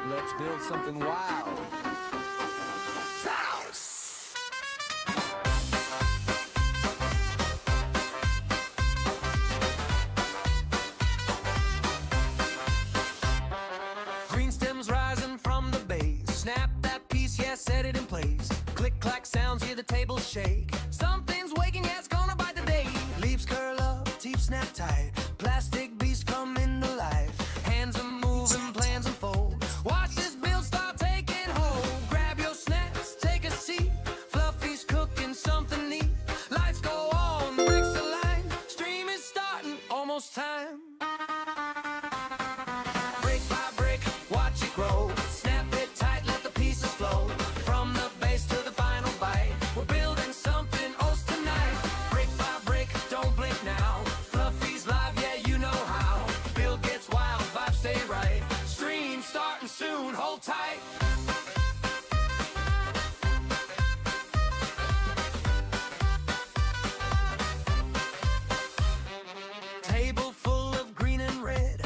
Let's build something wild. House! Green stems rising from the base. Snap that piece, yeah, set it in place. Click, clack sounds, hear the table shake. Something's waking, yeah, it's gonna bite the day. Leaves curl up, teeth snap tight. Plastic beasts come into life. Hands are moving, plans unfold. Watch this build start taking hold. Grab your snacks, take a seat. Fluffy's cooking something neat. Lights go on, bricks align. Stream is starting, almost time. Brick by brick, watch it grow. Snap it tight, let the pieces flow. From the base to the final bite, we're building something else tonight. Brick by brick, don't blink now. Fluffy's live, yeah, you know how. Build gets wild, vibes stay right. Stream starting soon, hold tight. Table full of green and red.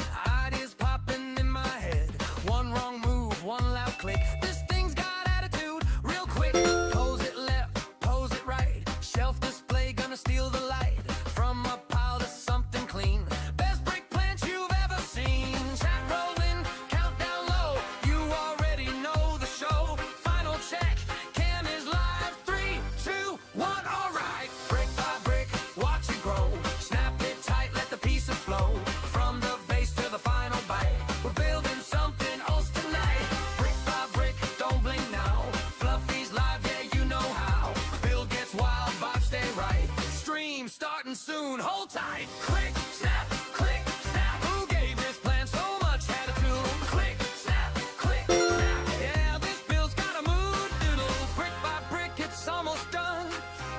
Ideas popping in my head. One wrong move, one loud click. This thing's got attitude, real quick. Pose it left, pose it right. Shelf display, gonna steal the light. From a pile to something clean. Best brick plant you've ever seen. Chat rolling, countdown low. You already know the show. Final check, cam is live. 3, 2, 1, alright. Brick by brick, watch it grow. Snap it tight, let the pieces flow. From the base to the final bite, we're building something else tonight. Brick by brick, don't blink now. Fluffy's live, yeah, you know how. Build gets wild, vibes stay right. Stream starting soon, hold tight. Click, snap, click, snap. Who gave this plan so much attitude? Click, snap, click, snap. Yeah, this build's got a mood doodle. Brick by brick, it's almost done.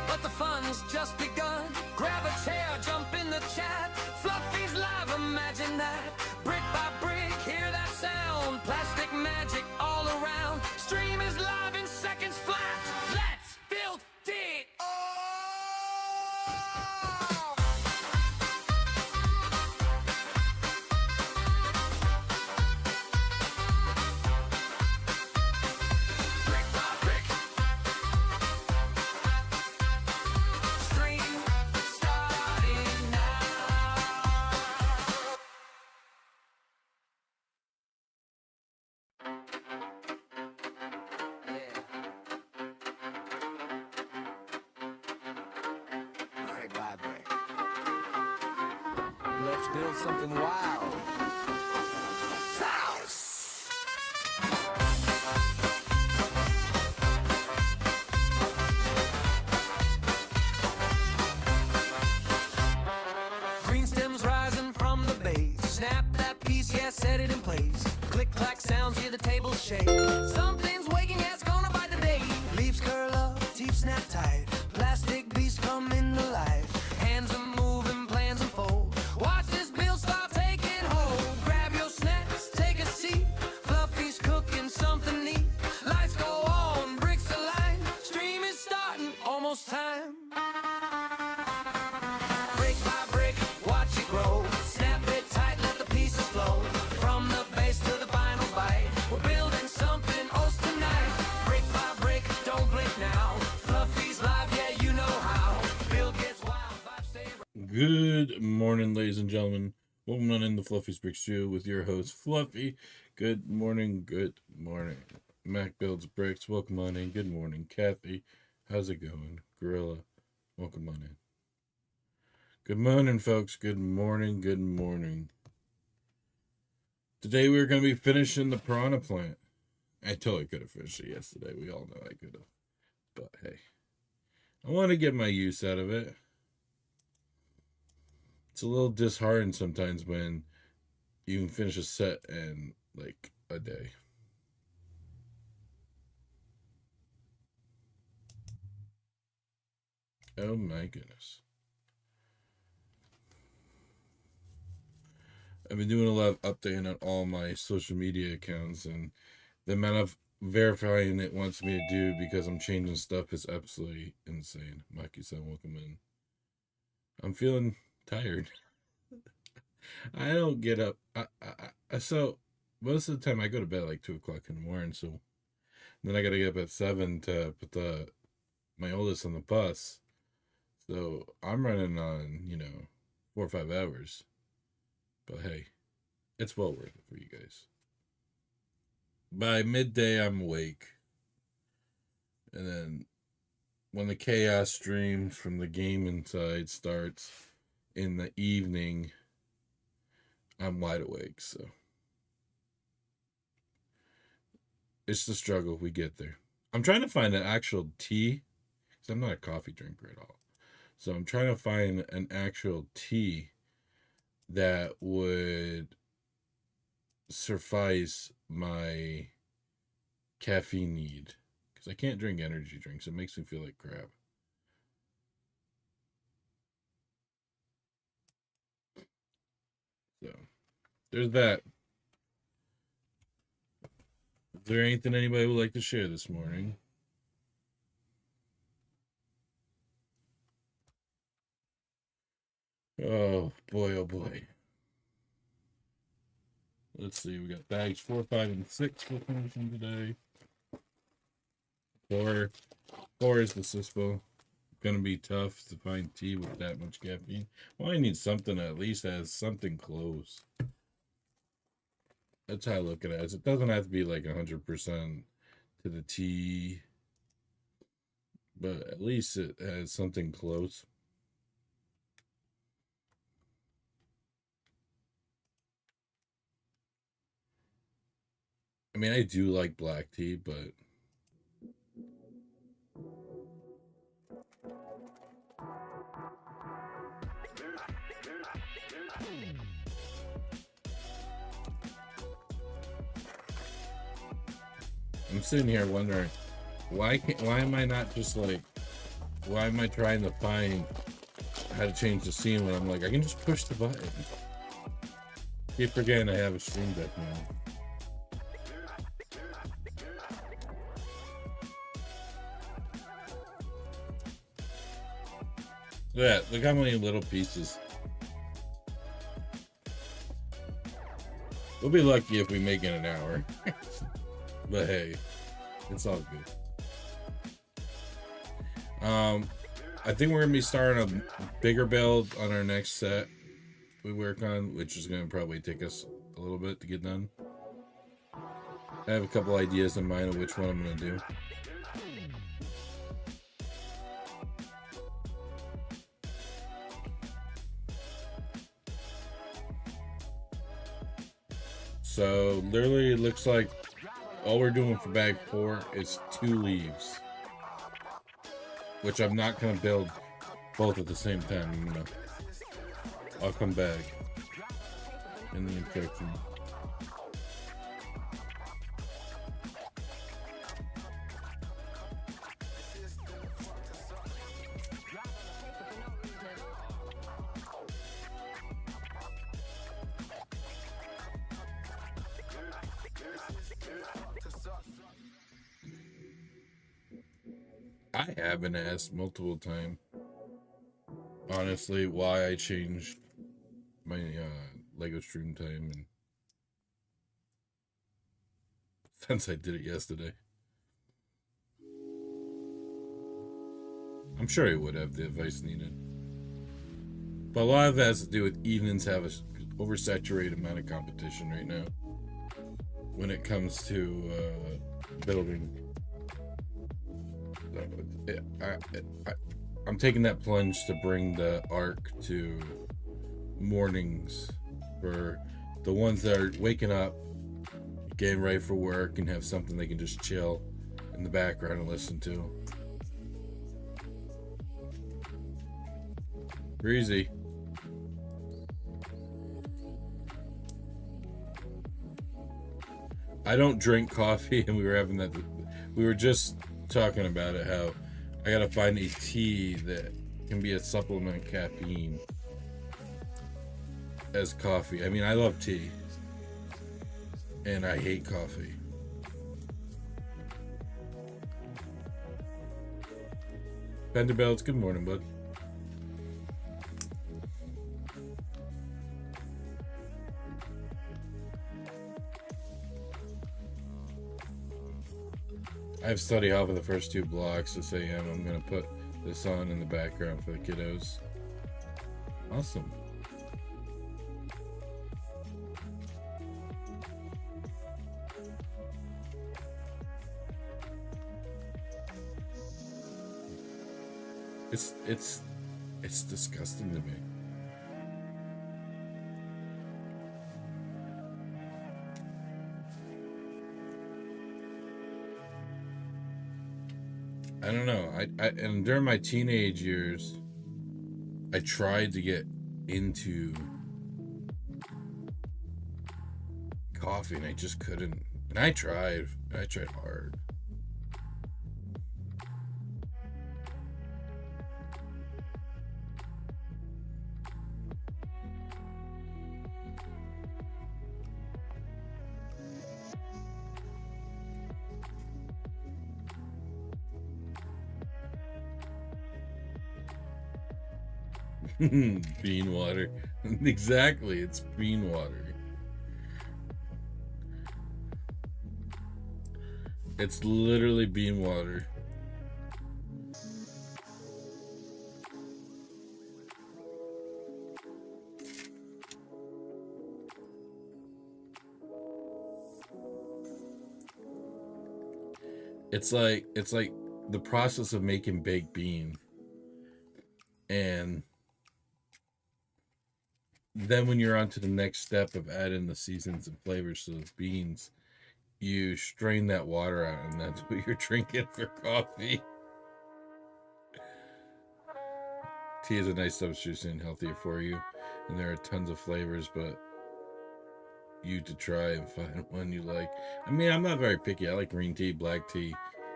But the fun's just begun. Grab a chair, jump in the chat. Fluffy's live, imagine that. Brick by brick, hear that sound. Plastic magic all around. Stream is live in seconds flat. Let's build it. Brick by brick. Stream starting now. Brick by brick. Let's build something wild. House! Green stems rising from the base. Snap that piece, yeah, set it in place. Click, clack sounds, hear the table shake. Something's waking, yeah, it's gonna bite the day. Leaves curl up, teeth snap tight. Plastic beasts come into life. Hands are moving, plans unfold. Watch this build start taking hold. Grab your snacks, take a seat. Fluffy's cooking something neat. Lights go on, bricks align. Stream is starting, almost time. Brick by brick, watch it grow. Snap it tight, let the pieces flow. From the base to the final bite, we're building something else tonight. Brick by brick, don't blink now. Fluffy's live, yeah, you know how. Build gets wild, vibes stay right. Good morning, ladies and gentlemen. Welcome on in the Fluffy's Brick Show with your host, Fluffy. Good morning, good morning. Mac Builds Bricks, welcome on in. Good morning, Kathy. How's it going? Gorilla, welcome on in. Good morning, folks. Good morning, good morning. Today we're going to be finishing the Piranha plant. I totally could have finished it yesterday. We all know I could have. But hey, I want to get my use out of it. It's a little disheartening sometimes when you can finish a set in like a day. Oh my goodness. I've been doing a lot of updating on all my social media accounts, and the amount of verifying it wants me to do because I'm changing stuff is absolutely insane. Maki-san, welcome in. I'm feeling tired. I don't get up. So most of the time I go to bed at like 2 o'clock in the morning, so then I gotta get up at 7 to put my oldest on the bus. So I'm running on, 4 or 5 hours. But hey, it's well worth it for you guys. By midday I'm awake. And then when the chaos streams from the game inside starts in the evening, I'm wide awake, so it's the struggle. We get there. I'm trying to find an actual tea, because I'm not a coffee drinker at all. So I'm trying to find an actual tea that would suffice my caffeine need. Because I can't drink energy drinks. It makes me feel like crap. So there's that. Is there anything anybody would like to share this morning? Oh boy, oh boy. Let's see, we got bags 4, 5, and 6 for finishing today. 4 is the CISPO. Gonna be tough to find tea with that much caffeine. Well, I need something that at least has something close. That's how I look at it. It doesn't have to be like 100% to the tea, but at least it has something close. I mean, I do like black tea, but I'm sitting here wondering why am I not just like, why am I trying to find how to change the scene when I'm like, I can just push the button. Keep forgetting I have a stream deck now. Yeah, look how many little pieces. We'll be lucky if we make it an hour. But hey, it's all good. I think we're gonna be starting a bigger build on our next set we work on, which is gonna probably take us a little bit to get done. I have a couple ideas in mind of which one I'm gonna do. So literally it looks like all we're doing for bag 4 is 2 leaves, which I'm not gonna build both at the same time. I'll come back in the instruction. I have been asked multiple times, honestly, why I changed my Lego stream time, and since I did it yesterday. I'm sure he would have the advice needed. But a lot of that has to do with evenings have an oversaturated amount of competition right now when it comes to building. I'm taking that plunge to bring the arc to mornings for the ones that are waking up, getting ready for work, and have something they can just chill in the background and listen to. Breezy. I don't drink coffee, and we were just talking about it, how I gotta find a tea that can be a supplement caffeine as coffee. I mean, I love tea and I hate coffee. Vanderbilts, good morning, bud. I've study hall for the first 2 blocks. 6 a.m. I'm gonna put this on in the background for the kiddos. Awesome. It's disgusting to me. I don't know. And during my teenage years, I tried to get into coffee and I just couldn't. And I tried hard. Bean water. Exactly, it's bean water. It's literally bean water. It's like the process of making baked bean, and then when you're on to the next step of adding the seasons and flavors to those beans, you strain that water out, and that's what you're drinking for coffee. Tea is a nice substitute and healthier for you, and there are tons of flavors, but you to try and find one you like. I mean, I'm not very picky. I like green tea, black tea,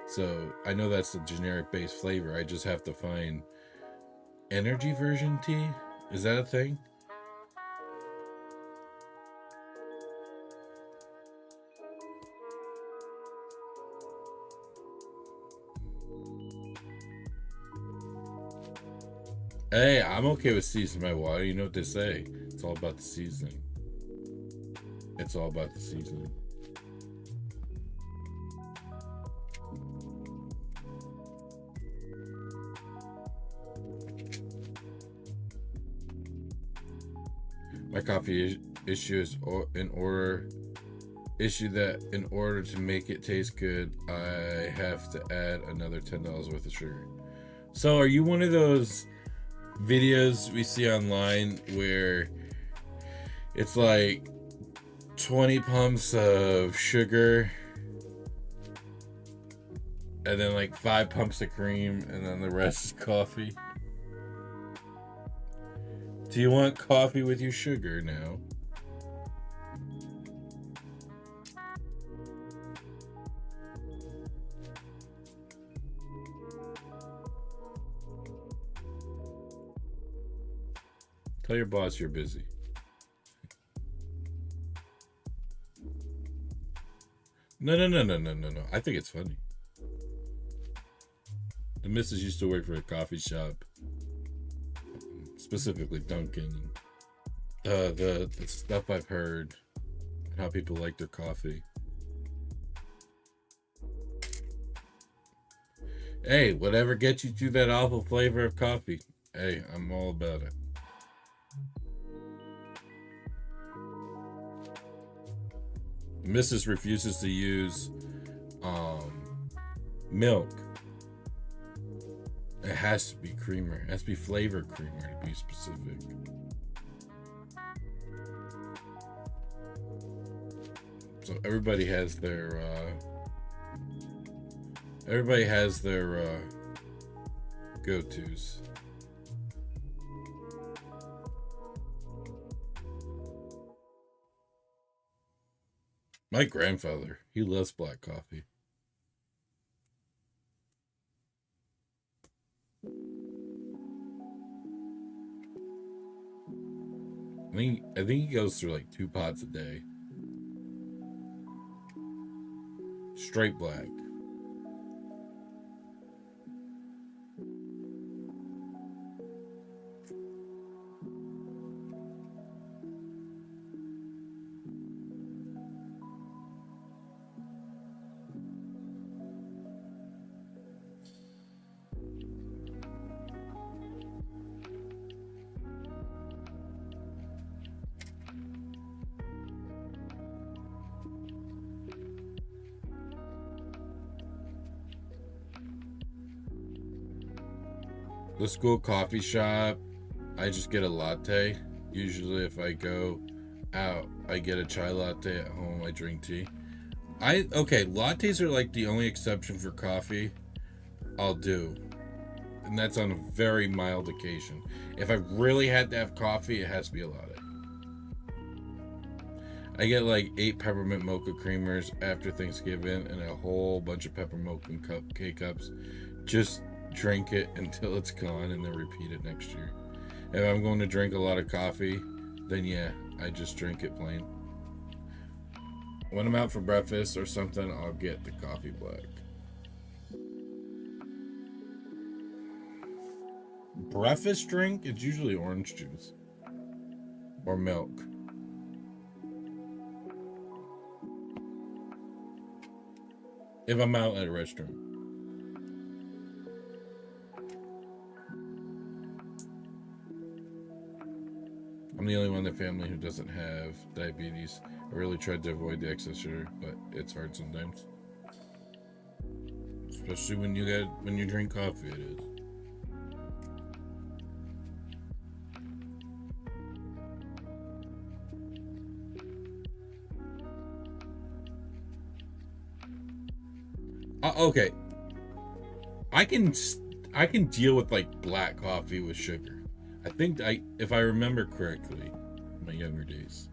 so I know that's the generic base flavor. I just have to find energy version tea. Is that a thing? Hey, I'm okay with seasoning my water. You know what they say. It's all about the seasoning. It's all about the seasoning. My coffee issue is in order to make it taste good, I have to add another $10 worth of sugar. So are you one of those videos we see online where it's like 20 pumps of sugar and then like 5 pumps of cream and then the rest is coffee? Do you want coffee with your sugar now? Tell your boss you're busy. No. I think it's funny. The missus used to work for a coffee shop, specifically Dunkin'. The stuff I've heard, and how people like their coffee. Hey, whatever gets you through that awful flavor of coffee. Hey, I'm all about it. Mrs. refuses to use milk. It has to be creamer. It has to be flavored creamer to be specific. So everybody has their go-tos. My grandfather, he loves black coffee. I think he goes through like 2 pots a day. Straight black. the school coffee shop, I just get a latte. Usually if I go out, I get a chai latte. At home, I drink tea. Okay, lattes are like the only exception for coffee I'll do. And that's on a very mild occasion. If I really had to have coffee, it has to be a latte. I get like 8 peppermint mocha creamers after Thanksgiving and a whole bunch of peppermint K-Cups. Just drink it until it's gone and then repeat it next year. If I'm going to drink a lot of coffee, then yeah, I just drink it plain. When I'm out for breakfast or something, I'll get the coffee black. Breakfast drink, it's usually orange juice or milk. If I'm out at a restaurant. I'm the only one in the family who doesn't have diabetes. I really tried to avoid the excess sugar, but it's hard sometimes. Especially when you drink coffee, it is. Okay. I can deal with like black coffee with sugar. I think if I remember correctly, my younger days,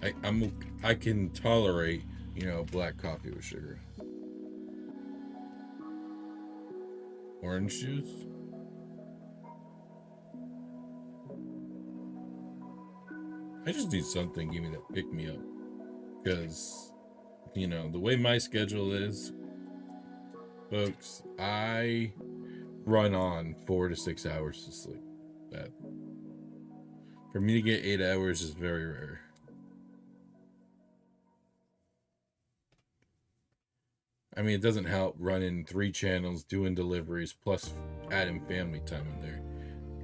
I can tolerate, black coffee with sugar. Orange juice? I just need something to give me that pick me up. Because, the way my schedule is, folks, I run on 4 to 6 hours to sleep. That for me to get 8 hours is very rare. I mean, it doesn't help running 3 channels, doing deliveries, plus adding family time in there.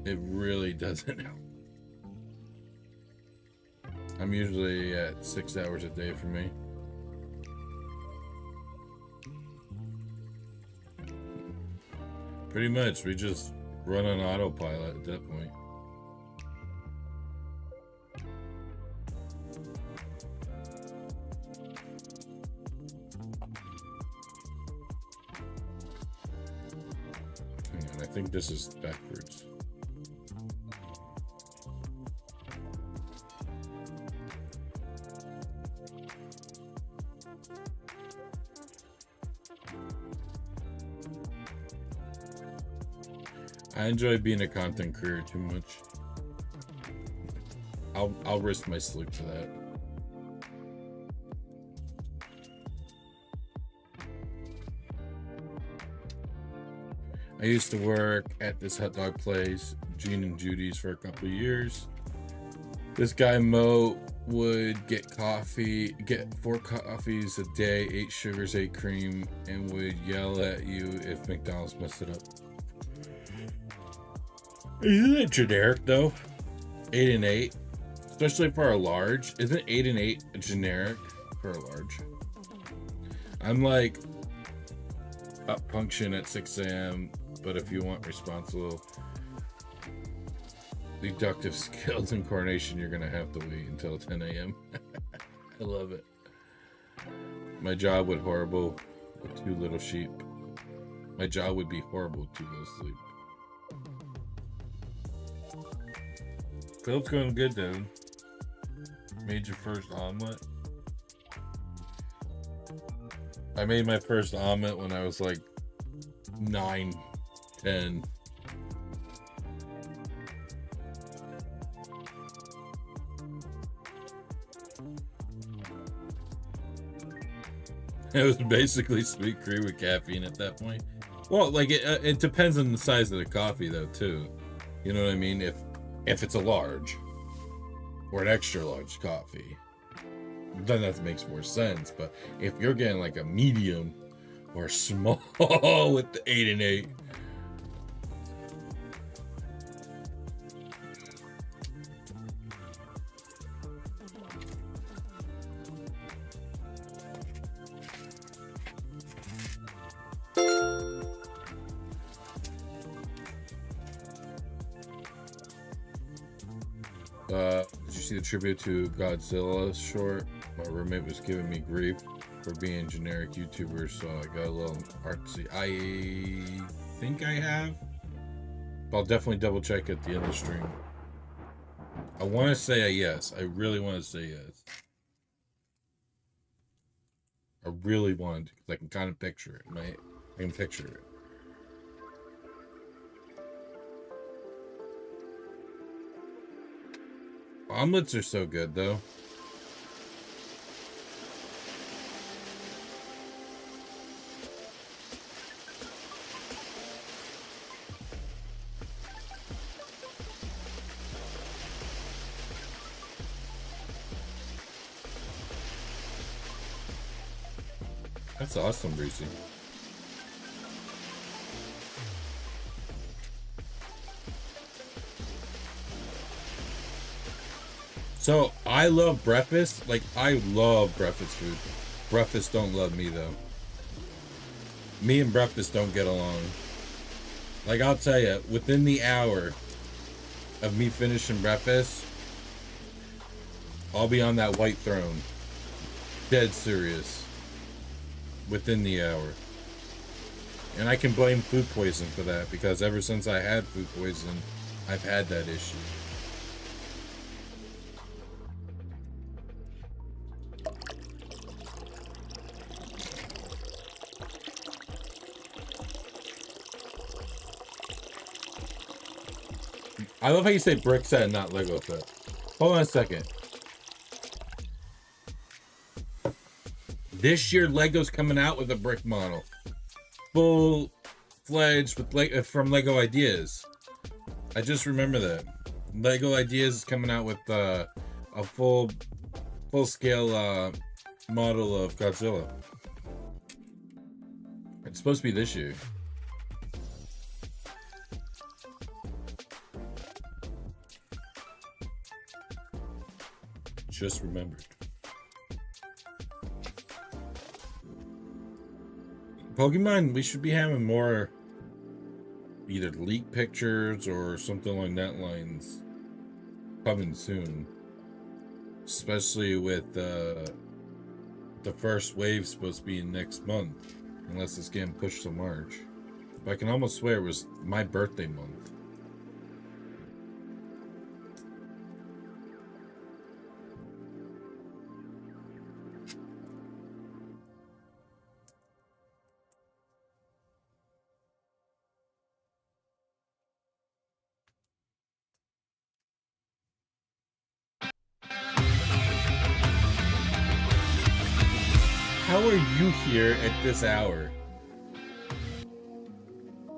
It really doesn't help. I'm usually at 6 hours a day for me. Pretty much, we just run on autopilot at that point. Hang on, I think this is backwards. I enjoy being a content creator too much. I'll risk my sleep for that. I used to work at this hot dog place, Gene and Judy's, for a couple of years. This guy Mo would get 4 coffees a day, 8 sugars, 8 cream, and would yell at you if McDonald's messed it up. Isn't it generic though? 8 and 8, especially for a large. Isn't 8 and 8 generic for a large? I'm like up punction at 6 a.m. But if you want responsible, deductive skills and coordination, you're gonna have to wait until 10 a.m. I love it. My job would horrible with 2 little sheep. My job would be horrible with 2 little sleep. Phil's going good, dude. Made your first omelet. I made my first omelet when I was like 9, 10. It was basically sweet cream with caffeine at that point. Well, like it depends on the size of the coffee though too. You know what I mean? If it's a large or an extra large coffee, then that makes more sense. But if you're getting like a medium or small with the 8 and 8, see the tribute to Godzilla short? My roommate was giving me grief for being generic YouTuber, so I got a little artsy. I think I have. But I'll definitely double check at the end of the stream. I want to say a yes. I really want to say yes. I really want to, because I can kind of picture it. I can picture it. Omelets are so good, though. That's awesome, Breezy. So, I love breakfast. Like, I love breakfast food. Breakfast don't love me, though. Me and breakfast don't get along. Like, I'll tell you, within the hour of me finishing breakfast, I'll be on that white throne. Dead serious. Within the hour. And I can blame food poisoning for that, because ever since I had food poisoning, I've had that issue. I love how you say brick set and not Lego set. Hold on a second. This year, Lego's coming out with a brick model. Full-fledged with from Lego Ideas. I just remember that. Lego Ideas is coming out with a full-scale model of Godzilla. It's supposed to be this year. Just remembered. Pokemon, we should be having more either leak pictures or something along that lines coming soon. Especially with the first wave supposed to be next month, unless it's getting pushed to March. But I can almost swear it was my birthday month. How are you here at this hour?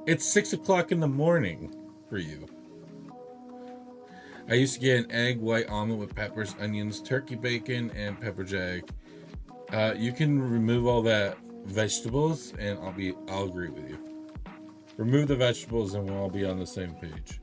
It's 6 o'clock in the morning for you. I used to get an egg white omelet with peppers, onions, turkey bacon, and pepper jack. You can remove all that vegetables, and I'll agree with you. Remove the vegetables, and we'll all be on the same page.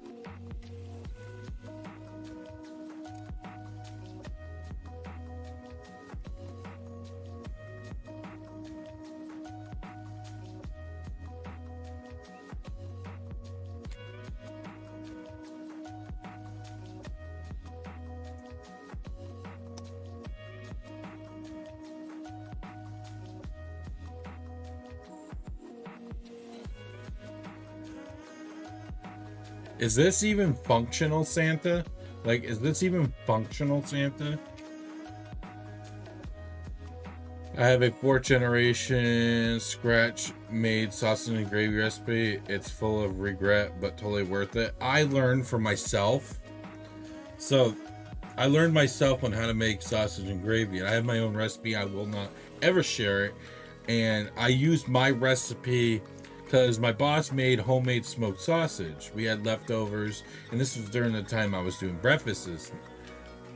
Is this even functional Santa? Like, is this even functional Santa? I have a 4th generation scratch made sausage and gravy recipe. It's full of regret, but totally worth it. I learned for myself. So I learned myself on how to make sausage and gravy. I have my own recipe. I will not ever share it. And I used my recipe because my boss made homemade smoked sausage. We had leftovers, and this was during the time I was doing breakfasts,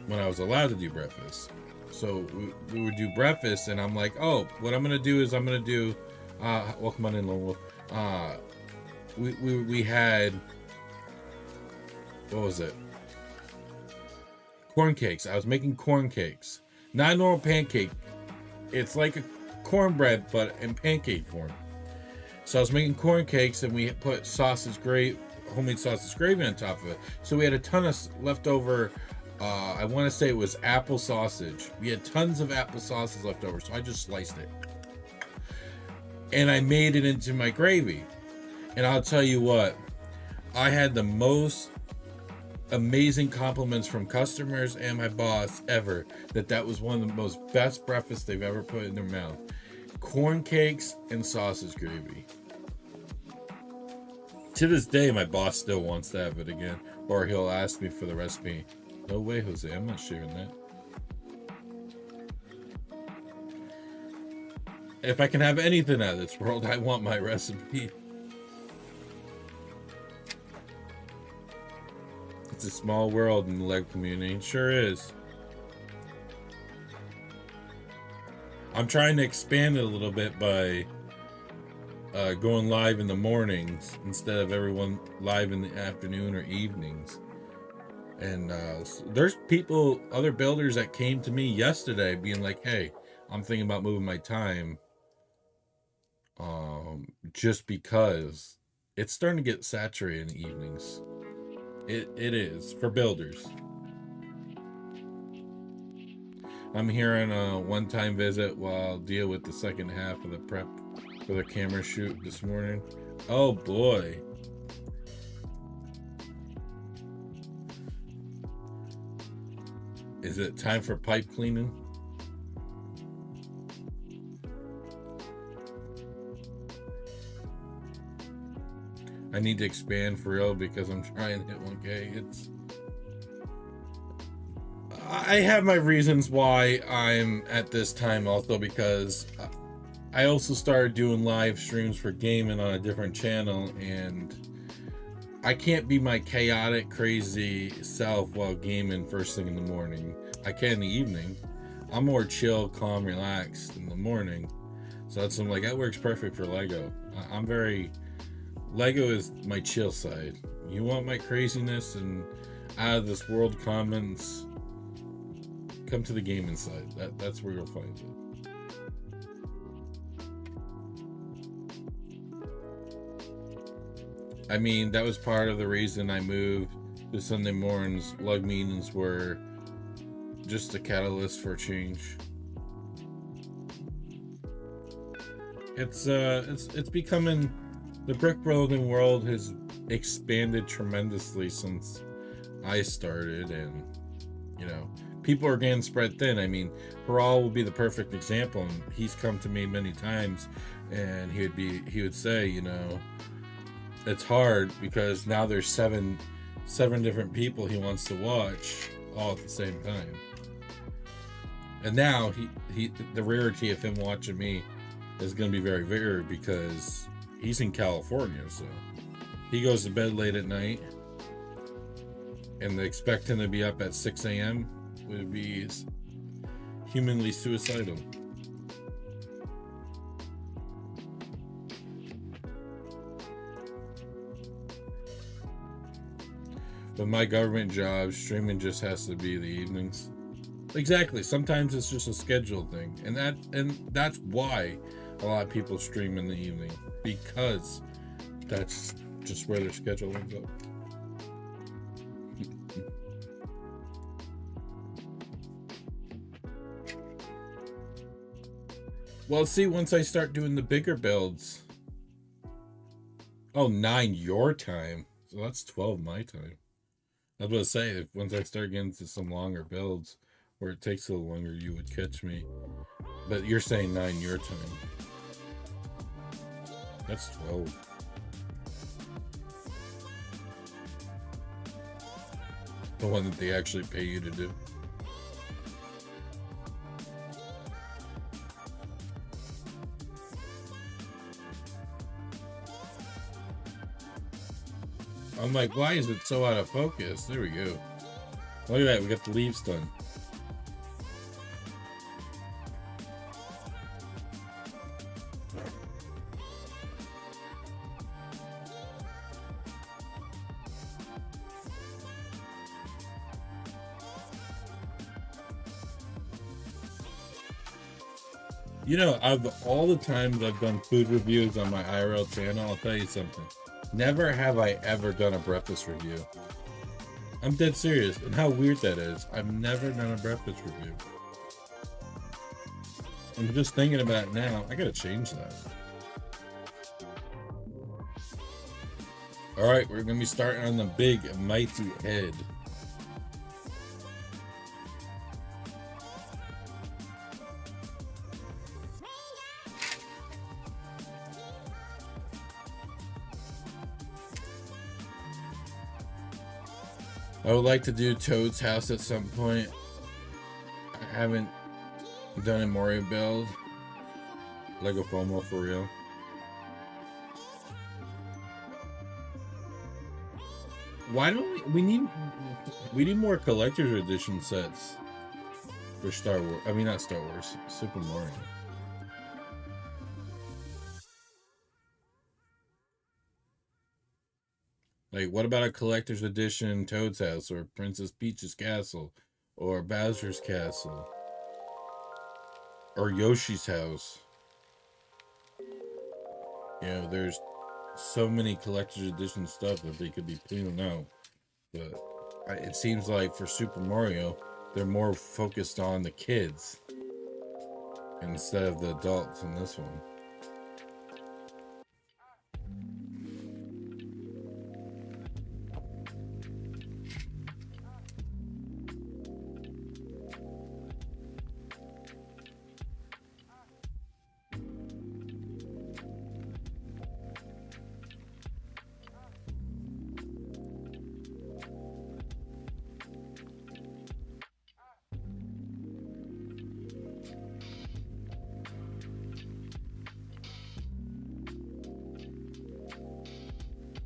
when I was allowed to do breakfast. So we would do breakfast, and I'm like, oh, what I'm gonna do is welcome on in, Lone Wolf. We had, what was it? Corn cakes. I was making corn cakes, not a normal pancake. It's like a cornbread, but in pancake form. So I was making corn cakes, and we put homemade sausage gravy on top of it. So we had a ton of leftover I want to say it was apple sausage. We had tons of apple sausage left over, so I just sliced it. And I made it into my gravy. And I'll tell you what, I had the most amazing compliments from customers and my boss ever that was one of the most best breakfasts they've ever put in their mouth. Corn cakes and sausage gravy. To this day, my boss still wants to have it again, or he'll ask me for the recipe. No way, Jose, I'm not sharing that. If I can have anything out of this world, I want my recipe. It's a small world in the Lego community. It sure is. I'm trying to expand it a little bit by going live in the mornings instead of everyone live in the afternoon or evenings. And there's people, other builders that came to me yesterday being like, hey, I'm thinking about moving my time just because it's starting to get saturated in the evenings. It is for builders. I'm here on a one-time visit while I'll deal with the second half of the prep for the camera shoot this morning. Oh boy. Is it time for pipe cleaning? I need to expand for real because I'm trying to hit 1K. I have my reasons why I'm at this time also, because I also started doing live streams for gaming on a different channel, and I can't be my chaotic, crazy self while gaming first thing in the morning. I can in the evening. I'm more chill, calm, relaxed in the morning. So that's something like that works perfect for Lego. Lego is my chill side. You want my craziness and out of this world comments, come to the gaming side. That's where you'll find it. I mean, that was part of the reason I moved to Sunday mornings. Lug meetings were just a catalyst for change. It's becoming, the brick building world has expanded tremendously since I started, and you know, people are getting spread thin. I mean, Haral will be the perfect example, and he's come to me many times, and he would say, you know, it's hard because now there's seven different people he wants to watch all at the same time. And now the rarity of him watching me is going to be very rare because he's in California, so he goes to bed late at night, and to expect him to be up at 6 a.m. would be humanly suicidal. But my government job, streaming just has to be the evenings. Exactly. Sometimes it's just a schedule thing, and that's why a lot of people stream in the evening, because that's just where their schedule ends up. Well, see, once I start doing the bigger builds, 9 your time, so that's 12 my time. I was going to say, once I start getting to some longer builds where it takes a little longer, you would catch me. But you're saying 9 your time. That's 12. The one that they actually pay you to do. I'm like, why is it so out of focus? There we go. Look at that, we got the leaves done. You know, out of all the times I've done food reviews on my IRL channel, I'll tell you something. Never have I ever done a breakfast review. I'm dead serious. And how weird that is. I've never done a breakfast review. I'm just thinking about it now. I gotta change that. Alright, we're gonna be starting on the big mighty head. I would like to do Toad's house at some point. I haven't done a Mario build. Lego FOMO for real. Why don't we need more collector's edition sets for Star Wars. I mean, not Star Wars, Super Mario. Like, what about a collector's edition Toad's house or Princess Peach's castle or Bowser's castle or Yoshi's house? You know, there's so many collector's edition stuff that they could be cleaning out. But it seems like for Super Mario, they're more focused on the kids instead of the adults in this one.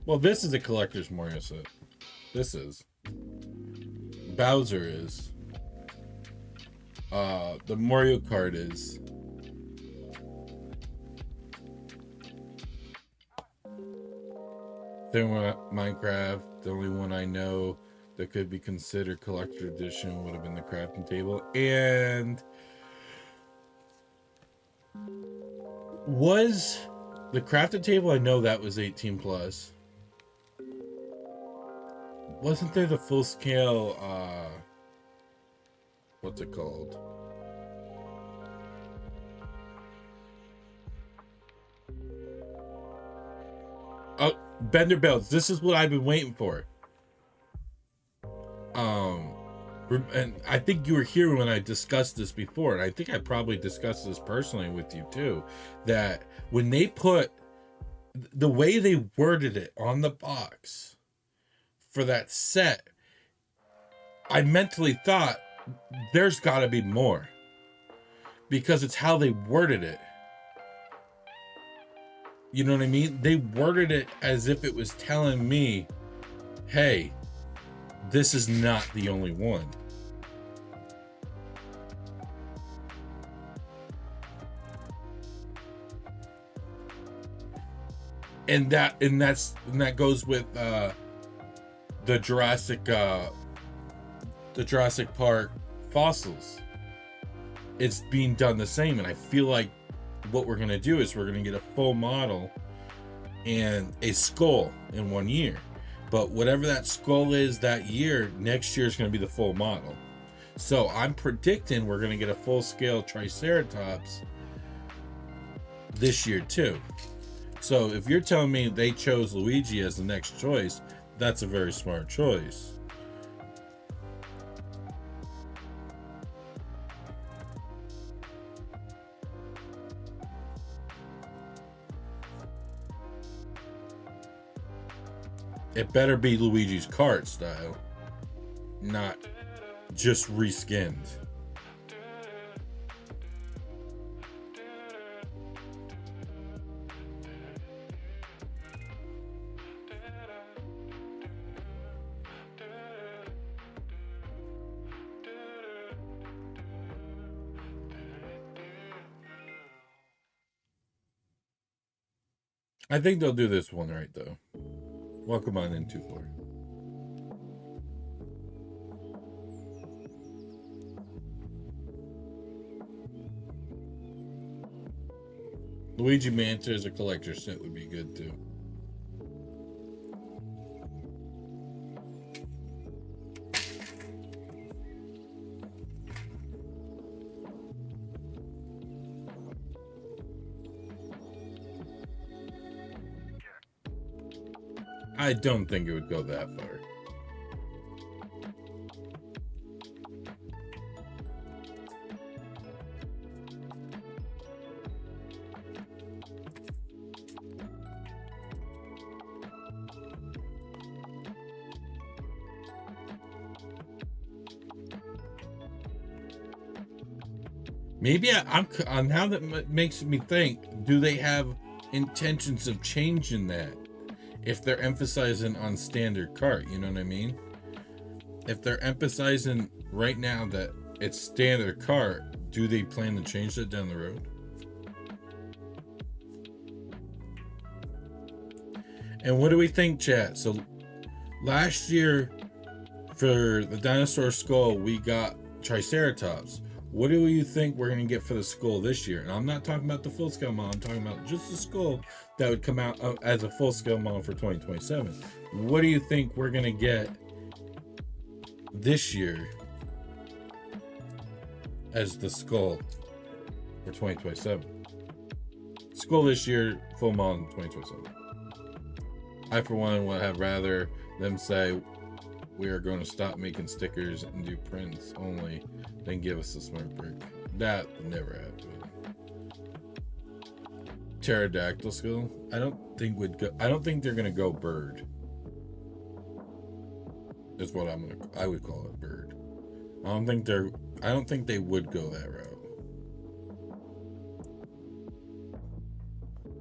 Well, this is a collector's Mario set. This is. Bowser is. The Mario Kart is. Then Minecraft, the only one I know that could be considered collector edition would have been the crafting table. And was the crafting table, I know that was 18 plus. Wasn't there the full scale, what's it called? Oh, Bender Belts. This is what I've been waiting for. And I think you were here when I discussed this before, and I think I probably discussed this personally with you too, that when they put the way they worded it on the box for that set, I mentally thought there's got to be more because it's how they worded it. You know what I mean? They worded it as if it was telling me, hey, this is not the only one. And that goes with the Jurassic Park fossils. It's being done the same, and I feel like what we're gonna do is we're gonna get a full model and a skull in 1 year. But whatever that skull is that year, next year is gonna be the full model. So I'm predicting we're gonna get a full scale Triceratops this year too. So if you're telling me they chose Luigi as the next choice, that's a very smart choice. It better be Luigi's kart style, not just reskinned. I think they'll do this one right though. Welcome on in 2-4. Luigi Manta as a collector set would be good too. I don't think it would go that far. Maybe I'm now that makes me think, do they have intentions of changing that? If they're emphasizing on standard cart, you know what I mean? If they're emphasizing right now that it's standard cart, do they plan to change that down the road? And what do we think, chat? So last year for the dinosaur skull, we got Triceratops. What do you think we're going to get for the skull this year? And I'm not talking about the full scale model. I'm talking about just the skull that would come out as a full scale model for 2027. What do you think we're going to get this year as the skull for 2027? Skull this year, full model in 2027. I, for one, would have rather them say we are going to stop making stickers and do prints only than give us a smart brick. That would never happen. Pterodactyl skull. I don't think they're gonna go bird. Is what I would call it, bird. I don't think they would go that route.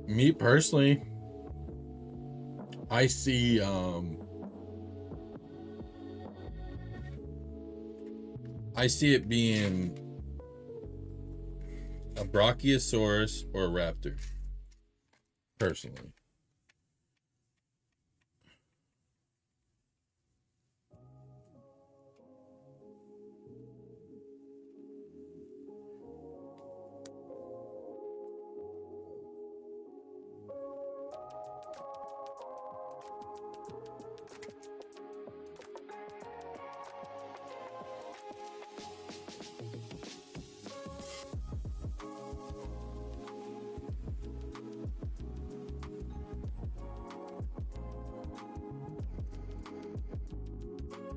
Me personally, I see it being a Brachiosaurus or a raptor. Personally.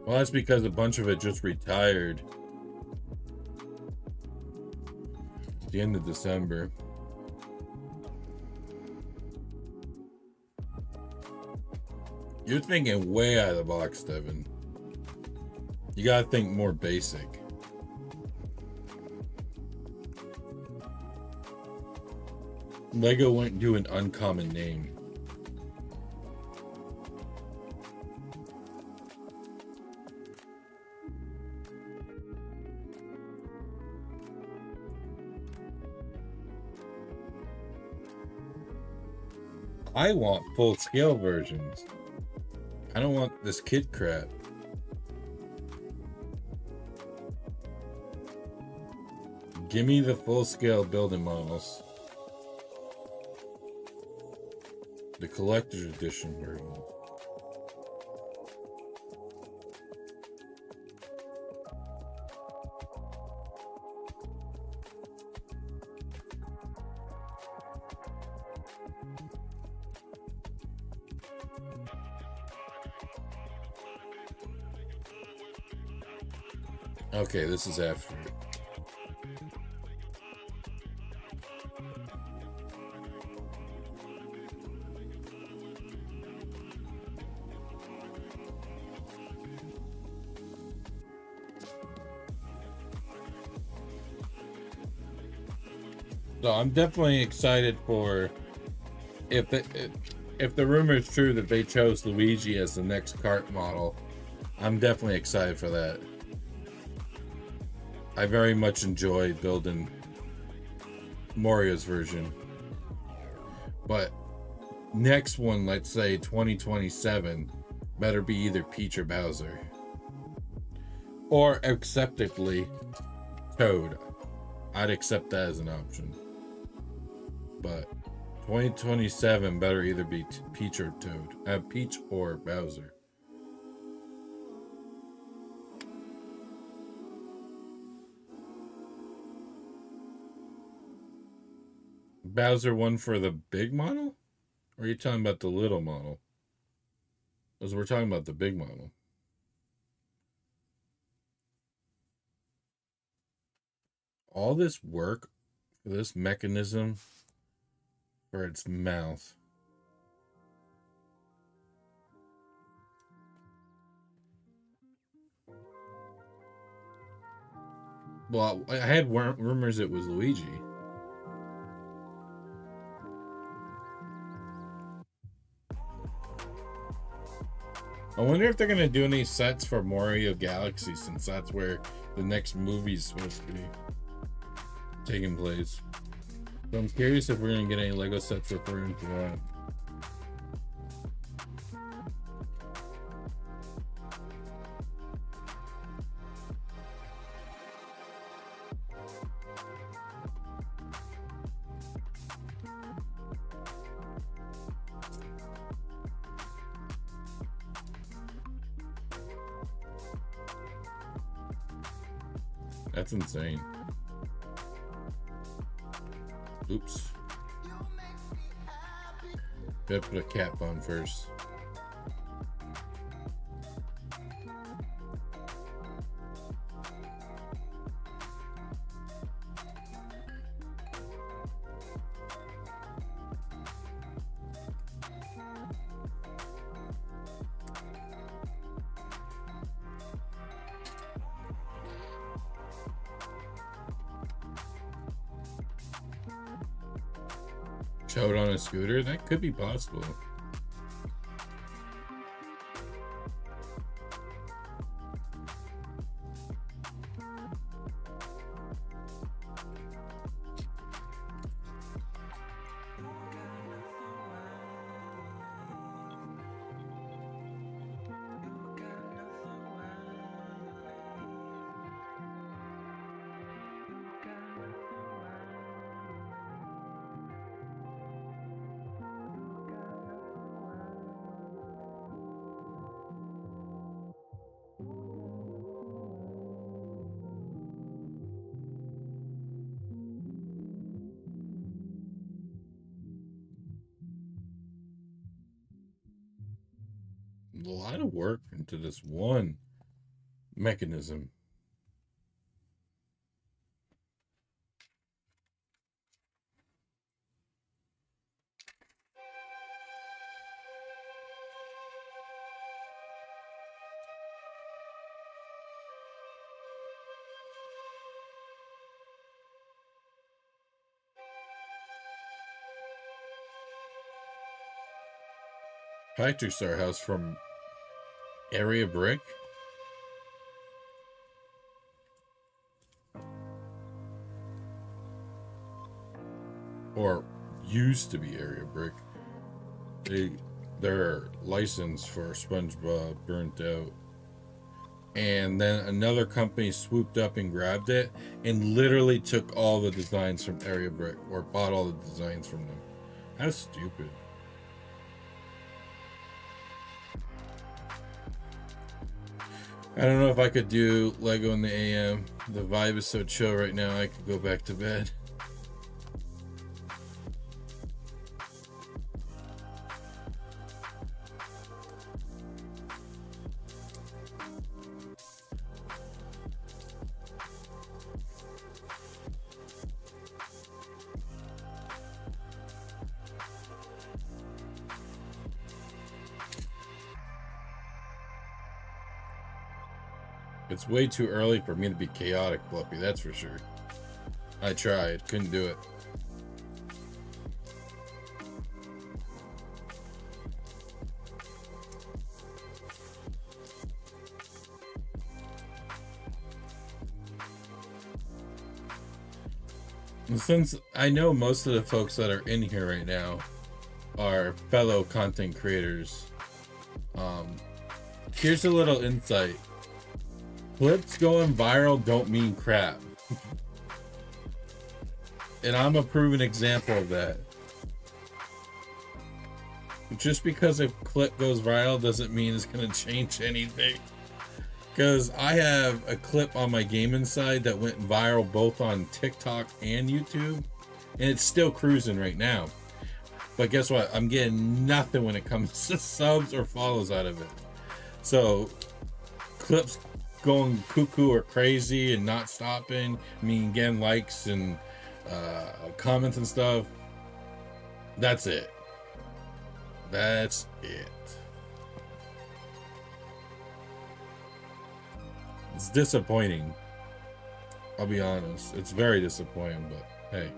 Well, that's because a bunch of it just retired at the end of December. You're thinking way out of the box, Devin. You gotta think more basic. Lego went to an uncommon name. I want full scale versions. I don't want this kid crap. Give me the full scale building models. The collector's edition version. Okay, this is after it. So I'm definitely excited for if the rumor is true that they chose Luigi as the next kart model. I'm definitely excited for that. I very much enjoy building Mario's version. But next one, let's say 2027, better be either Peach or Bowser. Or acceptably Toad. I'd accept that as an option. But 2027 better either be Peach or Toad. Peach or Bowser. Bowser one for the big model? Or are you talking about the little model? As we're talking about the big model. All this work for this mechanism for its mouth. Well, I had rumors it was Luigi. I wonder if they're going to do any sets for Mario Galaxy, since that's where the next movie's supposed to be taking place. So I'm curious if we're going to get any Lego sets referring to that. That's insane. Oops. Gotta put a cap on first. Toad on a scooter? That could be possible. A lot of work into this one mechanism. Factory Star House from Area Brick? Or used to be Area Brick. Their license for SpongeBob burnt out. And then another company swooped up and grabbed it and literally took all the designs from Area Brick, or bought all the designs from them. How stupid. I don't know if I could do Lego in the AM. The vibe is so chill right now, I could go back to bed. It's way too early for me to be chaotic, Fluffy, that's for sure. I tried, couldn't do it. And since I know most of the folks that are in here right now are fellow content creators, here's a little insight. Clips going viral don't mean crap. And I'm a proven example of that. Just because a clip goes viral doesn't mean it's going to change anything. Because I have a clip on my gaming side that went viral both on TikTok and YouTube. And it's still cruising right now. But guess what? I'm getting nothing when it comes to subs or follows out of it. So clips going cuckoo or crazy and not stopping. I mean, getting likes and comments and stuff. That's it. That's it. It's disappointing. I'll be honest. It's very disappointing, but hey.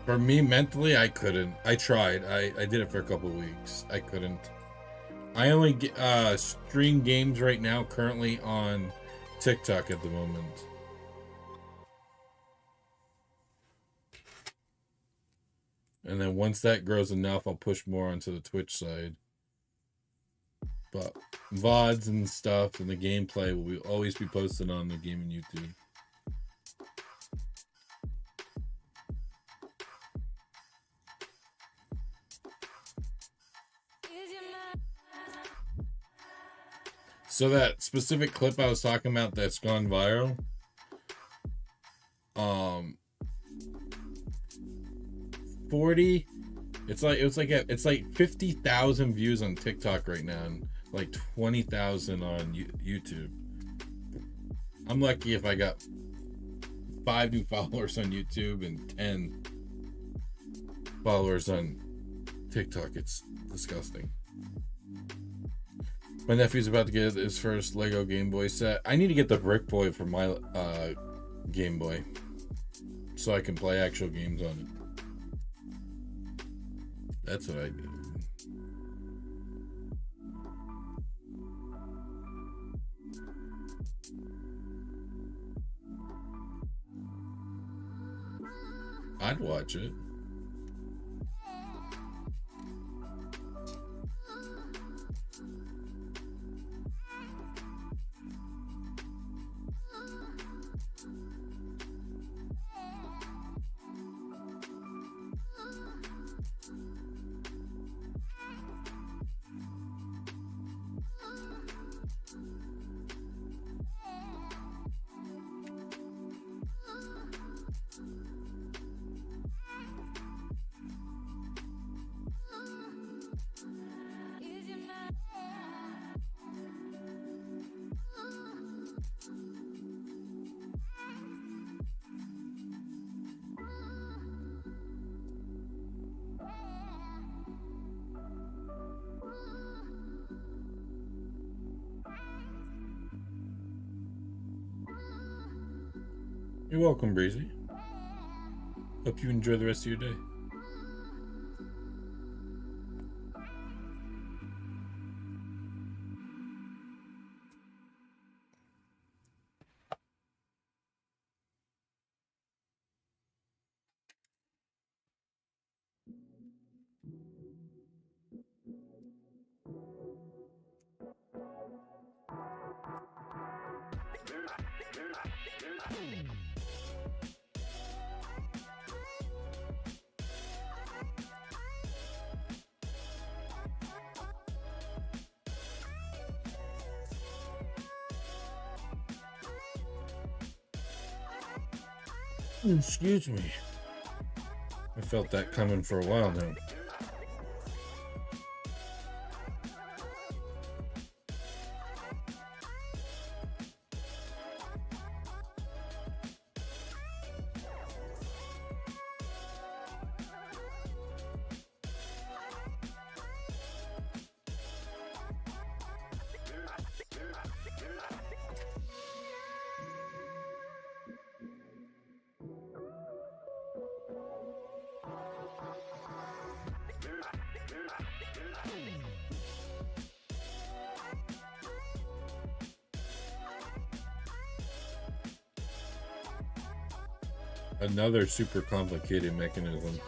For me, mentally, I couldn't. I tried. I did it for a couple of weeks. I couldn't. I only stream games right now currently on TikTok at the moment. And then once that grows enough, I'll push more onto the Twitch side. But VODs and stuff and the gameplay will always be posted on the gaming YouTube. So that specific clip I was talking about that's gone viral, 40, it's like 50,000 views on TikTok right now and like 20,000 on YouTube. I'm lucky if I got 5 new followers on YouTube and 10 followers on TikTok. It's disgusting. My nephew's about to get his first Lego Game Boy set. I need to get the Brick Boy for my Game Boy so I can play actual games on it. That's what I do. I'd watch it. You're welcome, Breezy. Hope you enjoy the rest of your day. Excuse me. I felt that coming for a while now. Another super complicated mechanism.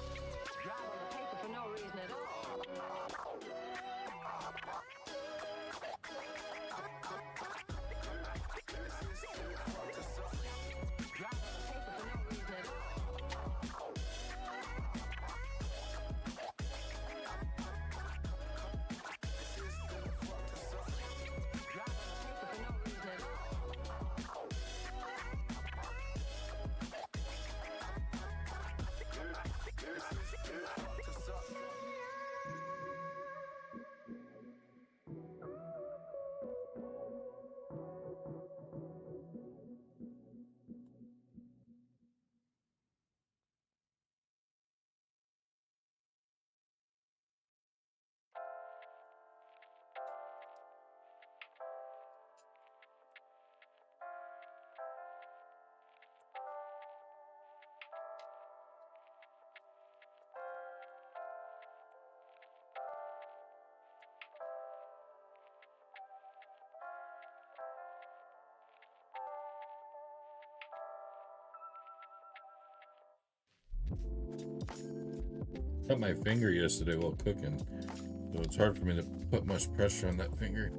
Cut my finger yesterday while cooking, so it's hard for me to put much pressure on that finger.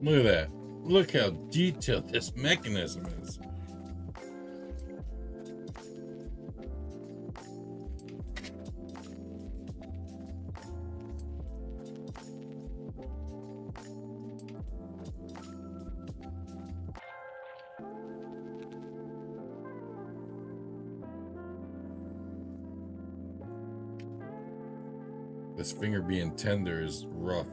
Look at that. Look how detailed this mechanism is. This finger being tender is rough.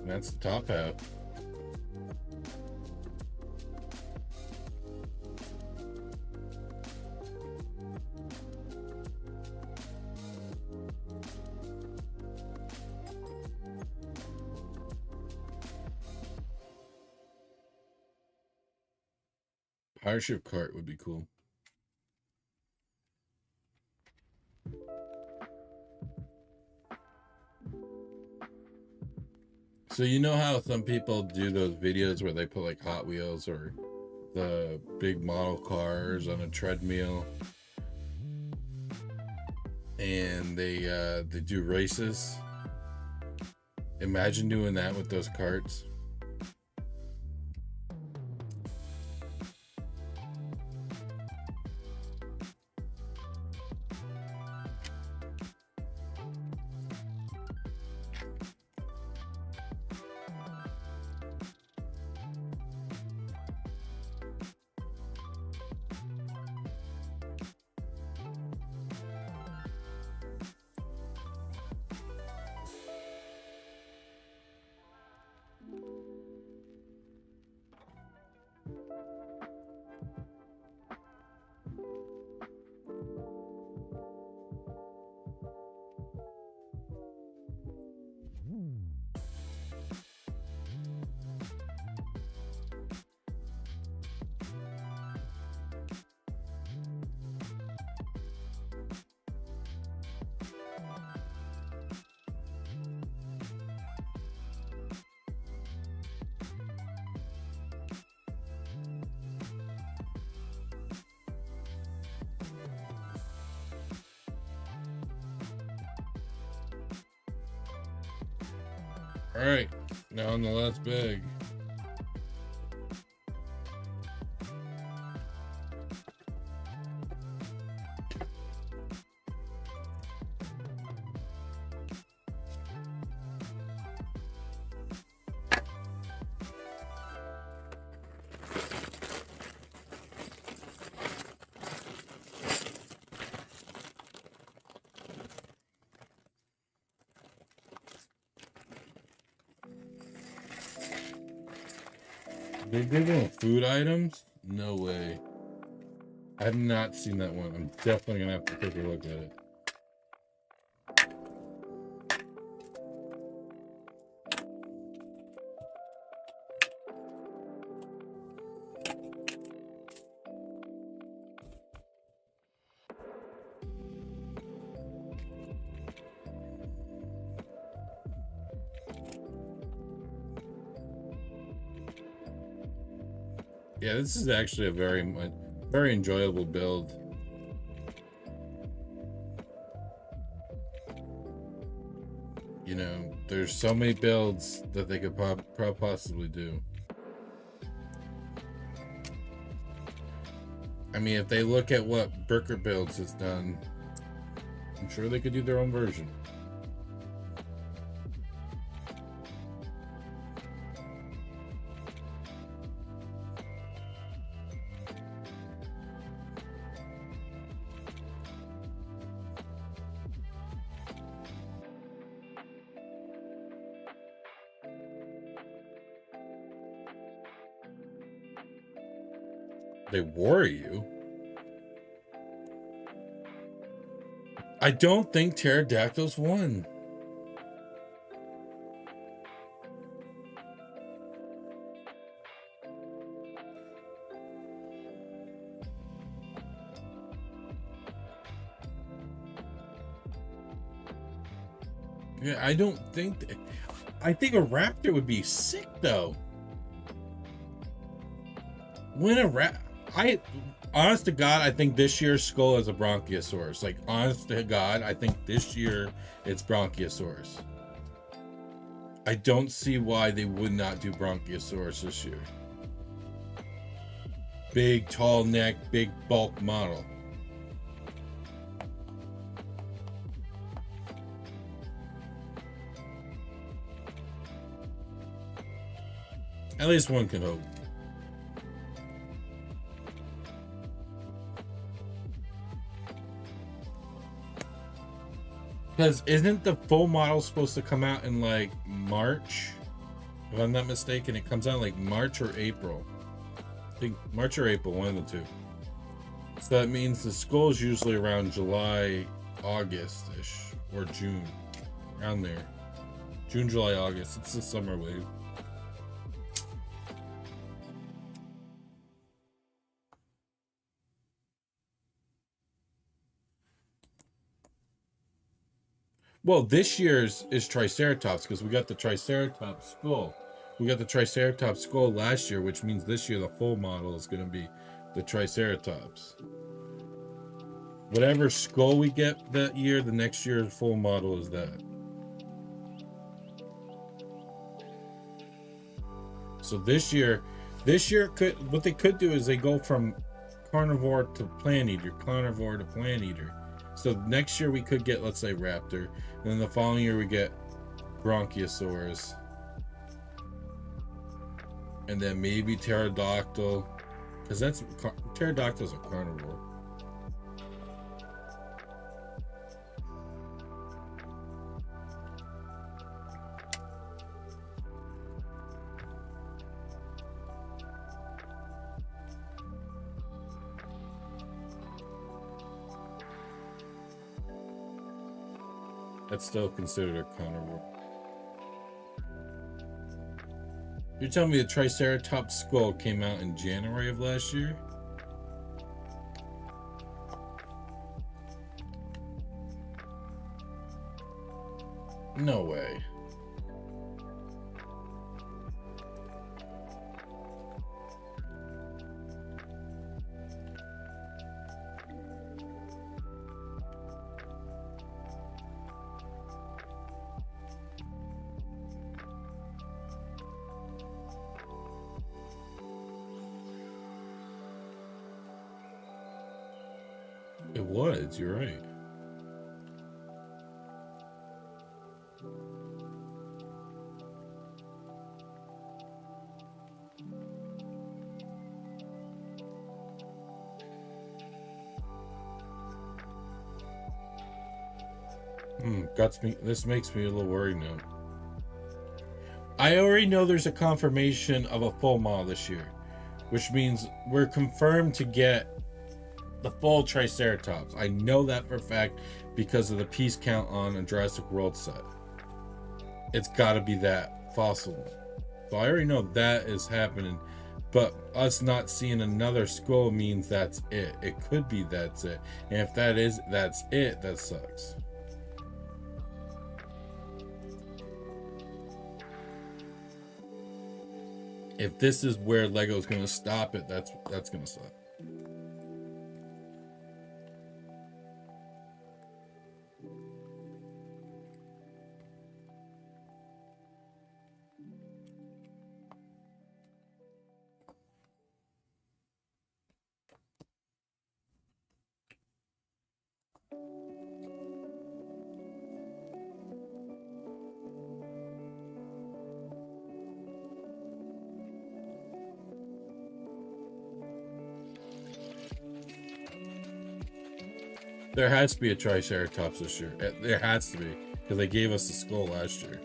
That's the top half. Pirate ship cart would be cool. So you know how some people do those videos where they put like Hot Wheels or the big model cars on a treadmill, and they do races? Imagine doing that with those carts. All right, now on the last bag. They're giving food items? No way. I have not seen that one. I'm definitely gonna have to take a look at it. Yeah, this is actually a very enjoyable build. You know, there's so many builds that they could possibly do. I mean, if they look at what Bricker Builds has done, I'm sure they could do their own version. They worry you? I don't think pterodactyls won. Yeah, I don't think that. I think a raptor would be sick though. Win a honest to God, I think this year's skull is a Bronchiosaurus. Like, honest to God, I think this year it's Bronchiosaurus. I don't see why they would not do Bronchiosaurus this year. Big, tall neck, big bulk model. At least one can hope. Because isn't the full model supposed to come out in like March? If I'm not mistaken, it comes out like March or April. I think March or April, one of the two. So that means the skull is usually around July, August-ish, or June. Around there. June, July, August. It's the summer wave. Well, this year's is Triceratops because we got the Triceratops skull. We got the Triceratops skull last year, which means this year the full model is going to be the Triceratops. Whatever skull we get that year, the next year's full model is that. So this year what they could do is they go from carnivore to plant eater, carnivore to plant eater. So next year we could get, let's say, raptor. And then the following year we get Bronchiosaurus. And then maybe pterodactyl. Because pterodactyl's a carnivore. That's still considered a carnivore. You're telling me the Triceratops skull came out in January of last year? No way. It was, you're right. This makes me a little worried now. I already know there's a confirmation of a full model this year, which means we're confirmed to get the full Triceratops. I know that for a fact because of the piece count on a Jurassic World set. It's got to be that fossil. So I already know that is happening, but us not seeing another skull means that's it. It could be that's it. And if that's it, that sucks. If this is where Lego's going to stop it, that's going to suck. There has to be a Triceratops this year. There has to be, because they gave us the skull last year.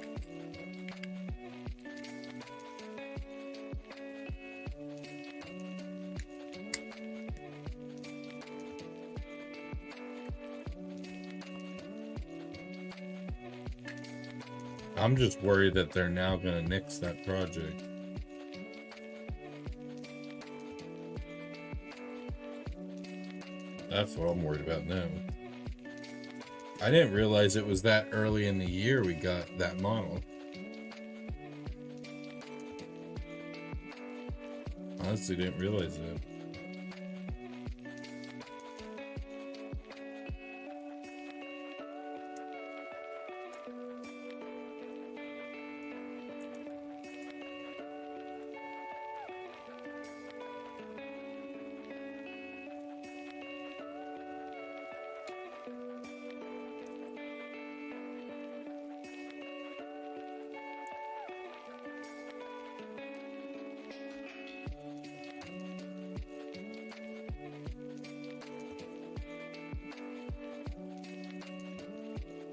I'm just worried that they're now going to nix that project. That's what I'm worried about now. I didn't realize it was that early in the year we got that model. Honestly, didn't realize that.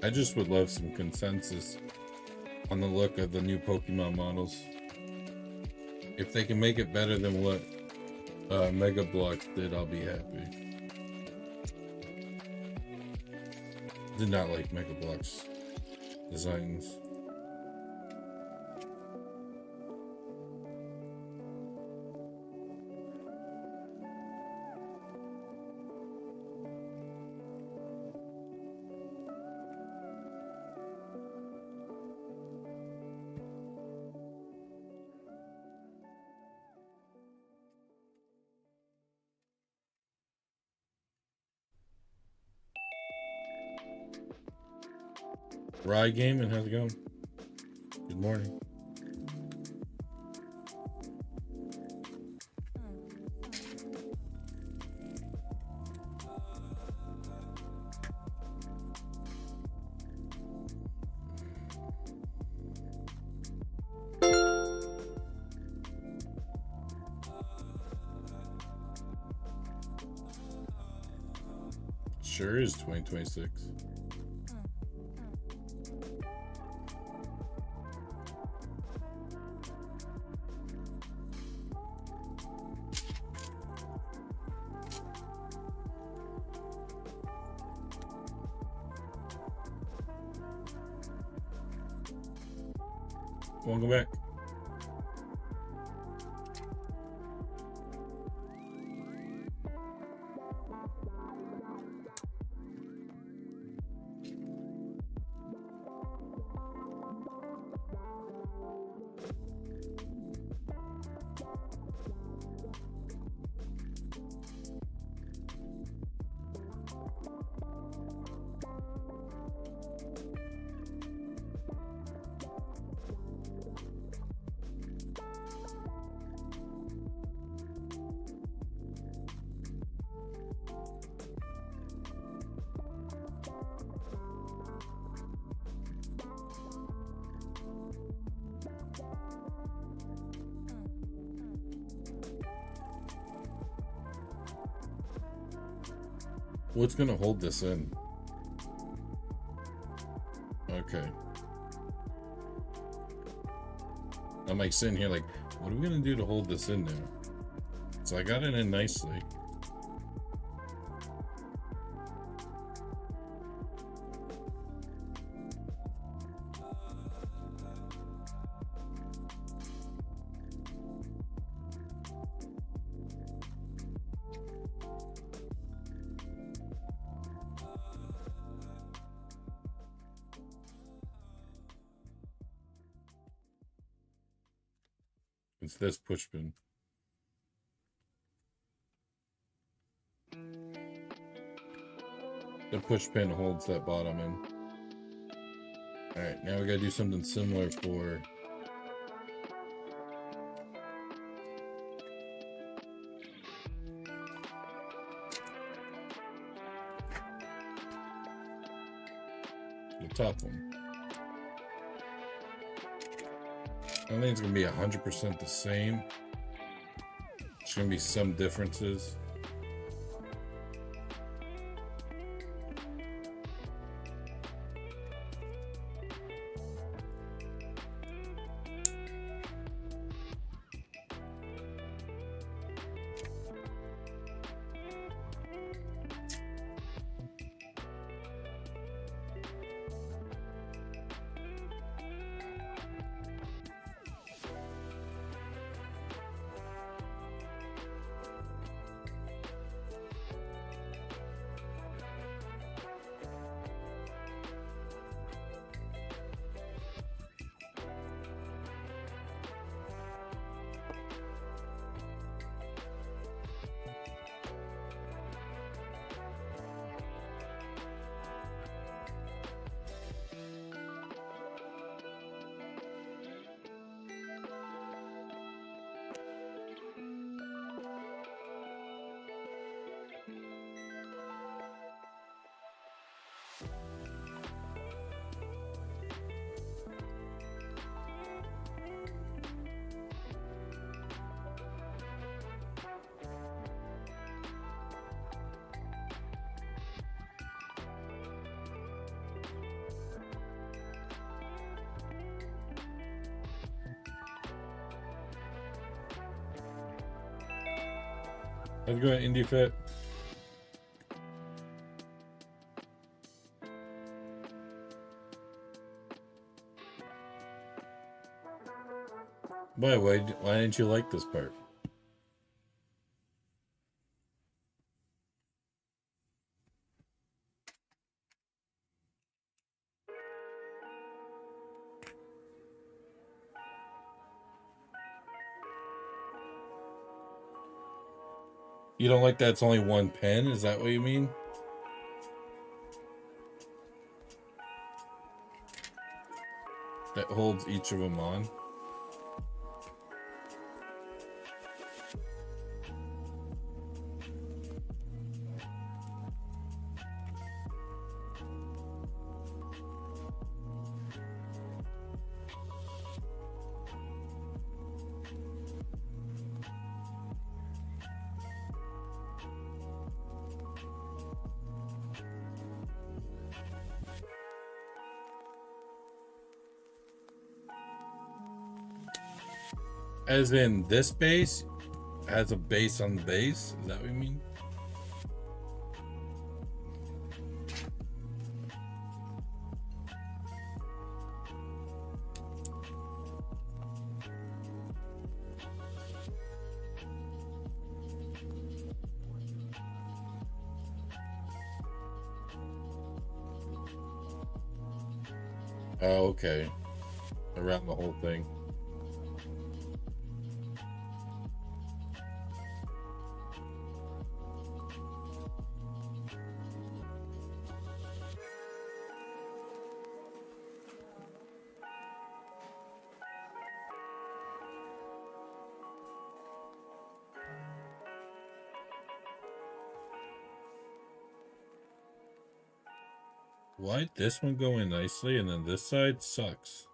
I just would love some consensus on the look of the new Pokemon models. If they can make it better than what Mega Bloks did, I'll be happy. Did not like Mega Bloks designs. Rye Gaming, how's it going? Good morning. Sure is 2026. Welcome back. What's gonna hold this in? Okay. I'm like sitting here like, what are we gonna do to hold this in there? So I got it in nicely. It's this push pin. The push pin holds that bottom in. Alright, now we gotta do something similar for the top one. I don't think it's gonna be 100% the same. There's gonna be some differences. Let's go at Indie Fit. By the way, why didn't you like this part? You don't like that it's only one pen? Is that what you mean? That holds each of them on? As in this base has a base on the base? Is that what you mean? Oh, okay. Around the whole thing. Why'd this one go in nicely and then this side sucks?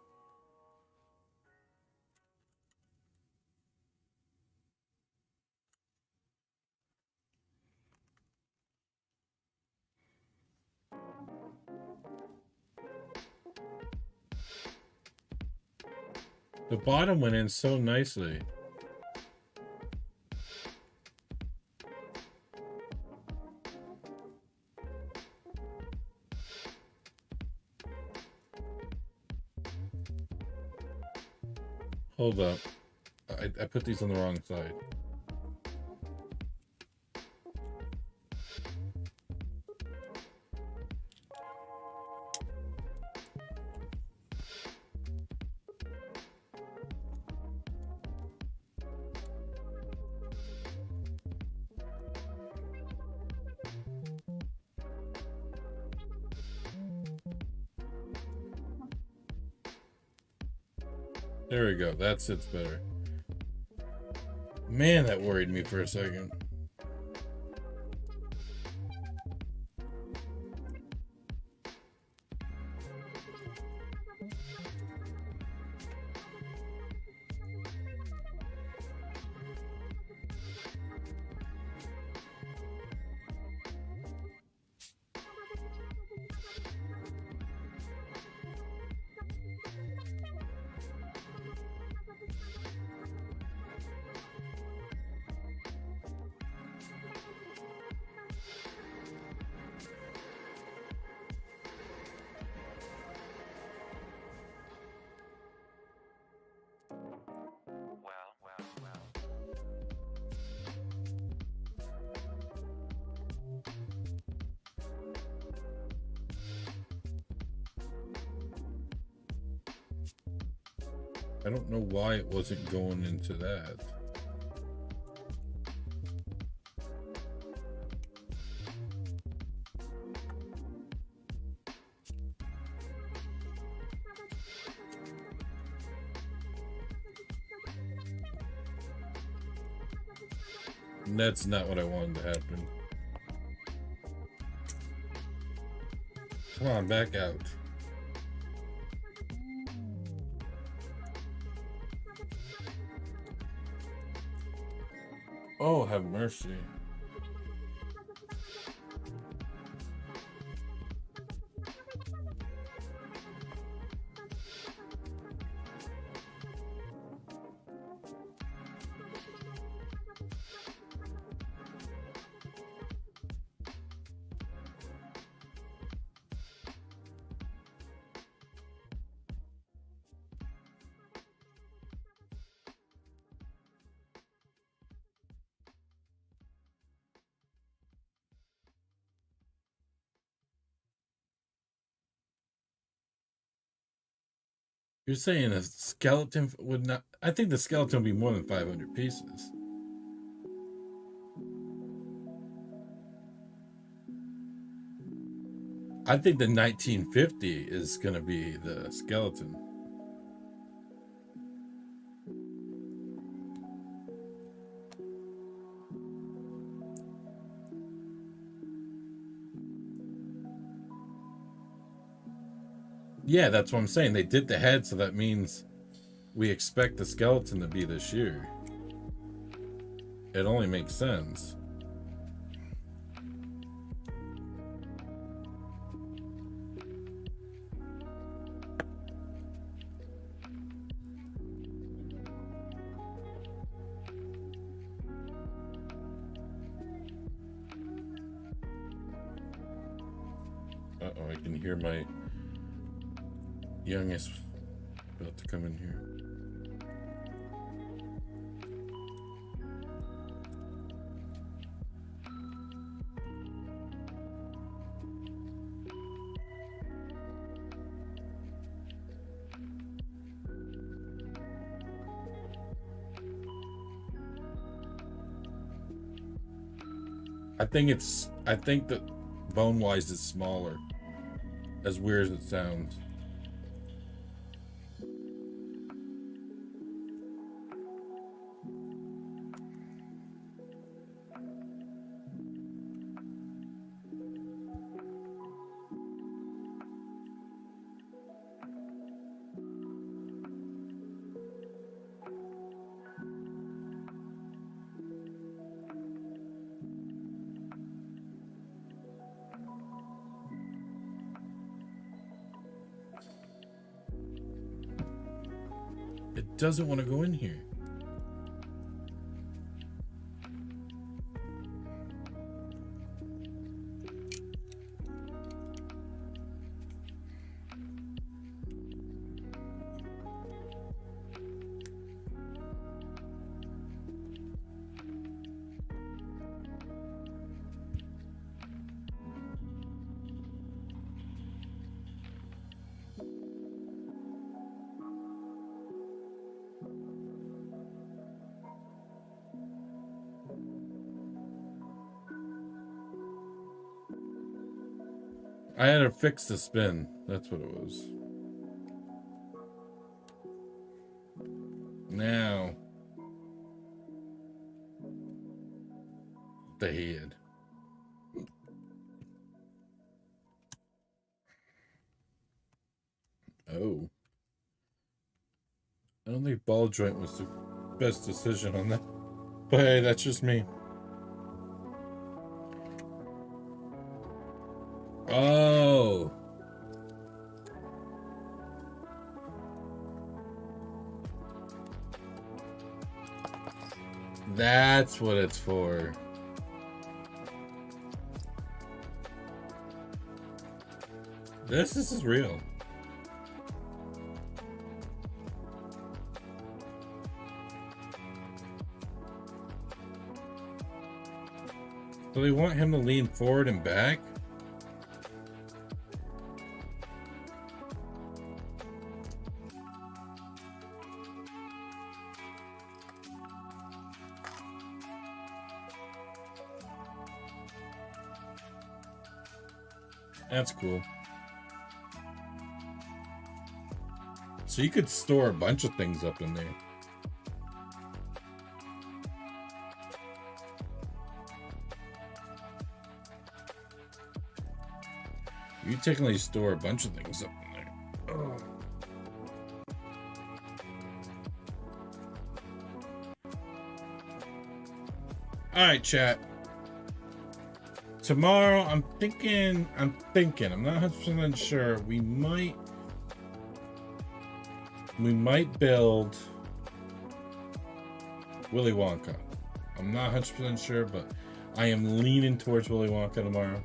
The bottom went in so nicely. Hold up. I put these on the wrong side. There we go. That sits better. Man, that worried me for a second. I don't know why it wasn't going into that. And that's not what I wanted to happen. Come on, back out. Oh, have mercy. You're saying a skeleton would not... I think the skeleton would be more than 500 pieces. I think the 1950 is going to be the skeleton. Yeah, that's what I'm saying. They did the head, so that means we expect the skeleton to be this year. It only makes sense. Uh-oh, I can hear my youngest about to come in here. I think that bone-wise it's smaller, as weird as it sounds. doesn't want to go in here. I had to fix the spin. That's what it was. Now, the head. Oh. I don't think ball joint was the best decision on that. But hey, that's just me. Oh. That's what it's for. This is real. So they want him to lean forward and back? That's cool. So you could store a bunch of things up in there. You technically store a bunch of things up in there. Oh. Alright, chat. Tomorrow, I'm thinking, I'm not 100% sure. We might build Willy Wonka. I'm not 100% sure, but I am leaning towards Willy Wonka tomorrow.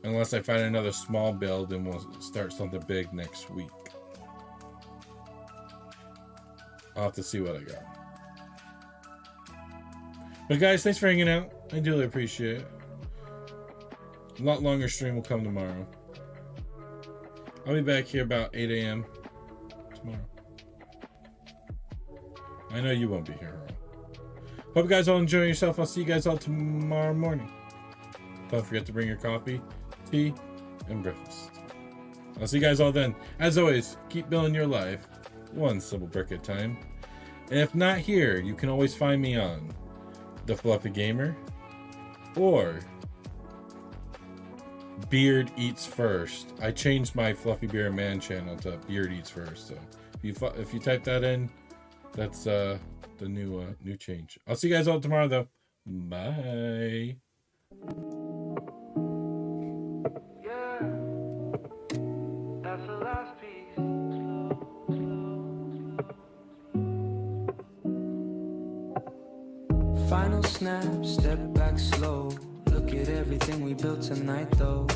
Unless I find another small build and we'll start something big next week. I'll have to see what I got. But guys, thanks for hanging out. I really appreciate it. A lot longer stream will come tomorrow. I'll be back here about 8 a.m. tomorrow. I know you won't be here, Earl. Hope you guys all enjoy yourself. I'll see you guys all tomorrow morning. Don't forget to bring your coffee, tea, and breakfast. I'll see you guys all then. As always, keep building your life one simple brick at a time. And if not here, you can always find me on The Fluffy Gamer or Beard Eats First. I changed my Fluffy Beard Man channel to Beard Eats First. So if you type that in, that's the new change. I'll see you guys all tomorrow though. Bye. Yeah, that's the last piece. Final snap, step back slow. Look at everything we built tonight though.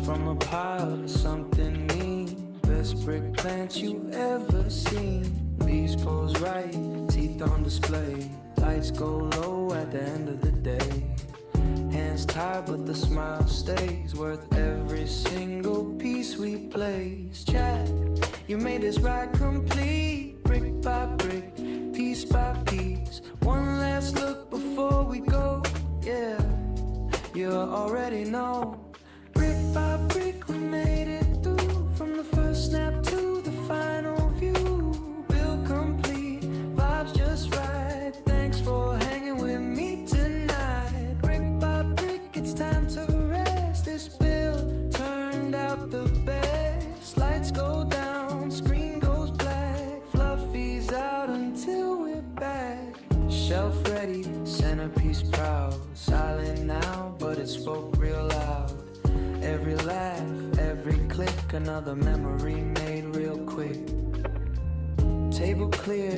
From a pile to something mean. Best brick plants you ever seen. Leaves pose right, teeth on display. Lights go low at the end of the day. Hands tied but the smile stays. Worth every single piece we place. Chat, you made this ride complete. Brick by brick, piece by piece. One last look before we go. Yeah, you already know. Brick by brick we made it through. From the first snap to the final view. Build complete, vibes just right. Thanks for hanging with me tonight. Brick by brick, it's time to rest. This build turned out the best. Lights go down, screen goes black. Fluffy's out until we're back. Shelf ready, centerpiece proud. Silent now, but it spoke real loud. Every laugh, every click, another memory made real quick. Table clear.